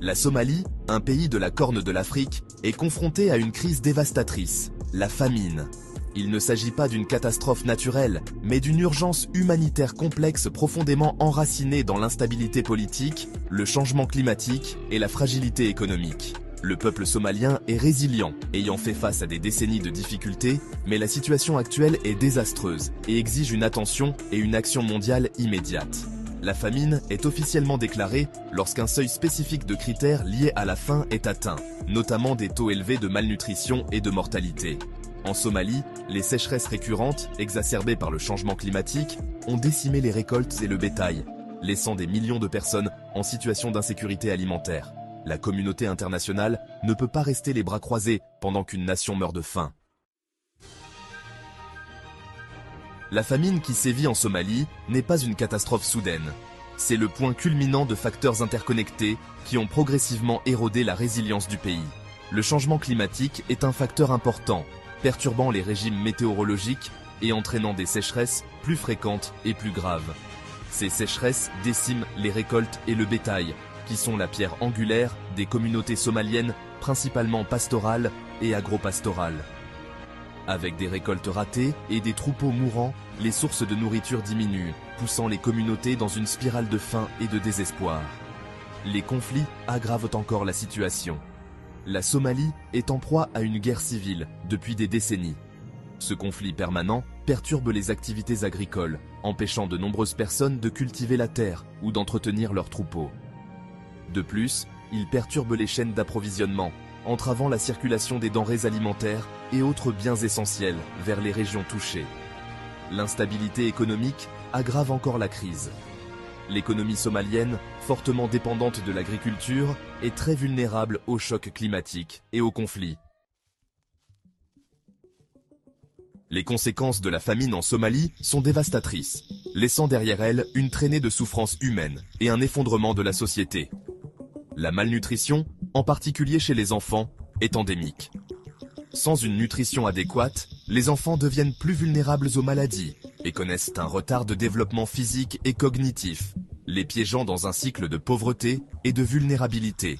La Somalie, un pays de la Corne de l'Afrique, est confrontée à une crise dévastatrice, la famine. Il ne s'agit pas d'une catastrophe naturelle, mais d'une urgence humanitaire complexe profondément enracinée dans l'instabilité politique, le changement climatique et la fragilité économique. Le peuple somalien est résilient, ayant fait face à des décennies de difficultés, mais la situation actuelle est désastreuse et exige une attention et une action mondiale immédiate. La famine est officiellement déclarée lorsqu'un seuil spécifique de critères liés à la faim est atteint, notamment des taux élevés de malnutrition et de mortalité. En Somalie, les sécheresses récurrentes, exacerbées par le changement climatique, ont décimé les récoltes et le bétail, laissant des millions de personnes en situation d'insécurité alimentaire. La communauté internationale ne peut pas rester les bras croisés pendant qu'une nation meurt de faim. La famine qui sévit en Somalie n'est pas une catastrophe soudaine. C'est le point culminant de facteurs interconnectés qui ont progressivement érodé la résilience du pays. Le changement climatique est un facteur important, perturbant les régimes météorologiques et entraînant des sécheresses plus fréquentes et plus graves. Ces sécheresses déciment les récoltes et le bétail, qui sont la pierre angulaire des communautés somaliennes, principalement pastorales et agro-pastorales. Avec des récoltes ratées et des troupeaux mourants, les sources de nourriture diminuent, poussant les communautés dans une spirale de faim et de désespoir. Les conflits aggravent encore la situation. La Somalie est en proie à une guerre civile depuis des décennies. Ce conflit permanent perturbe les activités agricoles, empêchant de nombreuses personnes de cultiver la terre ou d'entretenir leurs troupeaux. De plus, il perturbe les chaînes d'approvisionnement, entravant la circulation des denrées alimentaires et autres biens essentiels vers les régions touchées. L'instabilité économique aggrave encore la crise. L'économie somalienne, fortement dépendante de l'agriculture, est très vulnérable aux chocs climatiques et aux conflits. Les conséquences de la famine en Somalie sont dévastatrices, laissant derrière elles une traînée de souffrances humaines et un effondrement de la société. La malnutrition, en particulier chez les enfants, est endémique. Sans une nutrition adéquate, les enfants deviennent plus vulnérables aux maladies et connaissent un retard de développement physique et cognitif, les piégeant dans un cycle de pauvreté et de vulnérabilité.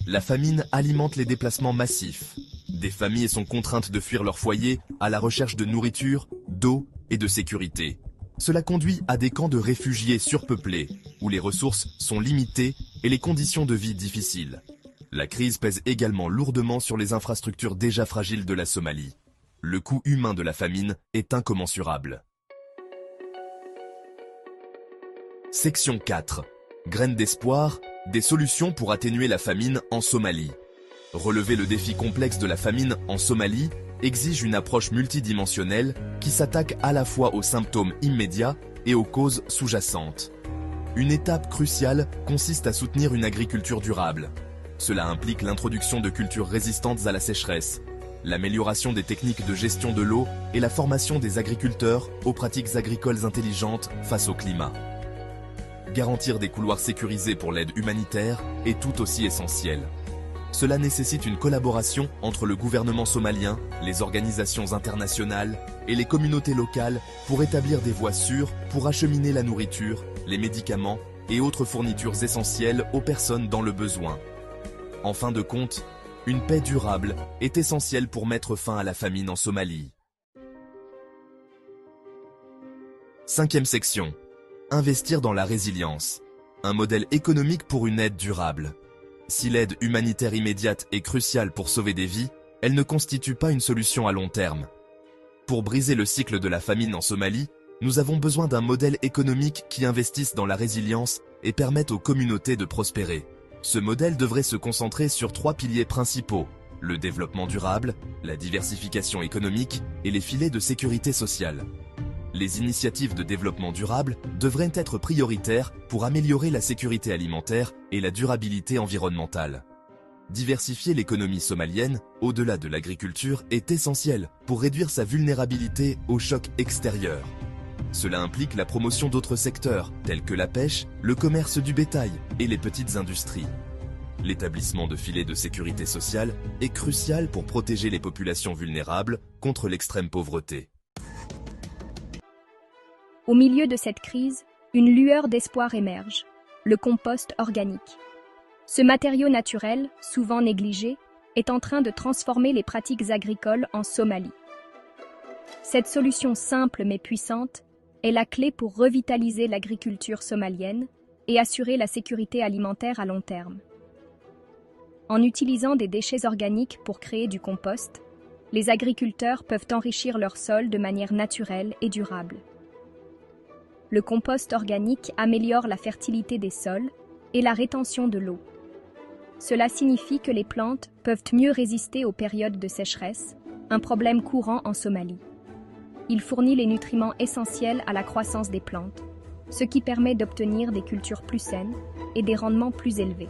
La famine alimente les déplacements massifs. Des familles sont contraintes de fuir leur foyer à la recherche de nourriture, d'eau et de sécurité. Cela conduit à des camps de réfugiés surpeuplés, où les ressources sont limitées et les conditions de vie difficiles. La crise pèse également lourdement sur les infrastructures déjà fragiles de la Somalie. Le coût humain de la famine est incommensurable. Section 4. Graines d'espoir, des solutions pour atténuer la famine en Somalie. Relever le défi complexe de la famine en Somalie exige une approche multidimensionnelle qui s'attaque à la fois aux symptômes immédiats et aux causes sous-jacentes. Une étape cruciale consiste à soutenir une agriculture durable. Cela implique l'introduction de cultures résistantes à la sécheresse, l'amélioration des techniques de gestion de l'eau et la formation des agriculteurs aux pratiques agricoles intelligentes face au climat. Garantir des couloirs sécurisés pour l'aide humanitaire est tout aussi essentiel. Cela nécessite une collaboration entre le gouvernement somalien, les organisations internationales et les communautés locales pour établir des voies sûres pour acheminer la nourriture, les médicaments et autres fournitures essentielles aux personnes dans le besoin. En fin de compte, une paix durable est essentielle pour mettre fin à la famine en Somalie. Cinquième section. Investir dans la résilience. Un modèle économique pour une aide durable. Si l'aide humanitaire immédiate est cruciale pour sauver des vies, elle ne constitue pas une solution à long terme. Pour briser le cycle de la famine en Somalie, nous avons besoin d'un modèle économique qui investisse dans la résilience et permette aux communautés de prospérer. Ce modèle devrait se concentrer sur 3 piliers principaux: le développement durable, la diversification économique et les filets de sécurité sociale. Les initiatives de développement durable devraient être prioritaires pour améliorer la sécurité alimentaire et la durabilité environnementale. Diversifier l'économie somalienne, au-delà de l'agriculture, est essentiel pour réduire sa vulnérabilité aux chocs extérieurs. Cela implique la promotion d'autres secteurs, tels que la pêche, le commerce du bétail et les petites industries. L'établissement de filets de sécurité sociale est crucial pour protéger les populations vulnérables contre l'extrême pauvreté. Au milieu de cette crise, une lueur d'espoir émerge, le compost organique. Ce matériau naturel, souvent négligé, est en train de transformer les pratiques agricoles en Somalie. Cette solution simple mais puissante est la clé pour revitaliser l'agriculture somalienne et assurer la sécurité alimentaire à long terme. En utilisant des déchets organiques pour créer du compost, les agriculteurs peuvent enrichir leur sol de manière naturelle et durable. Le compost organique améliore la fertilité des sols et la rétention de l'eau. Cela signifie que les plantes peuvent mieux résister aux périodes de sécheresse, un problème courant en Somalie. Il fournit les nutriments essentiels à la croissance des plantes, ce qui permet d'obtenir des cultures plus saines et des rendements plus élevés.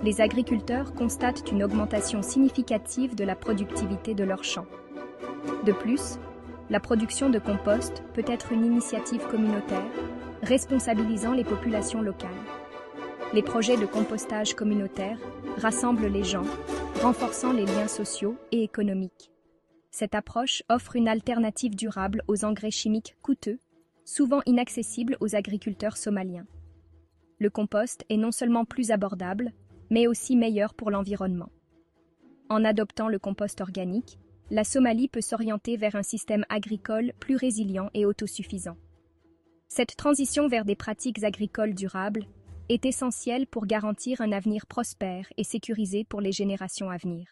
Les agriculteurs constatent une augmentation significative de la productivité de leurs champs. De plus, la production de compost peut être une initiative communautaire, responsabilisant les populations locales. Les projets de compostage communautaire rassemblent les gens, renforçant les liens sociaux et économiques. Cette approche offre une alternative durable aux engrais chimiques coûteux, souvent inaccessibles aux agriculteurs somaliens. Le compost est non seulement plus abordable, mais aussi meilleur pour l'environnement. En adoptant le compost organique, la Somalie peut s'orienter vers un système agricole plus résilient et autosuffisant. Cette transition vers des pratiques agricoles durables est essentielle pour garantir un avenir prospère et sécurisé pour les générations à venir.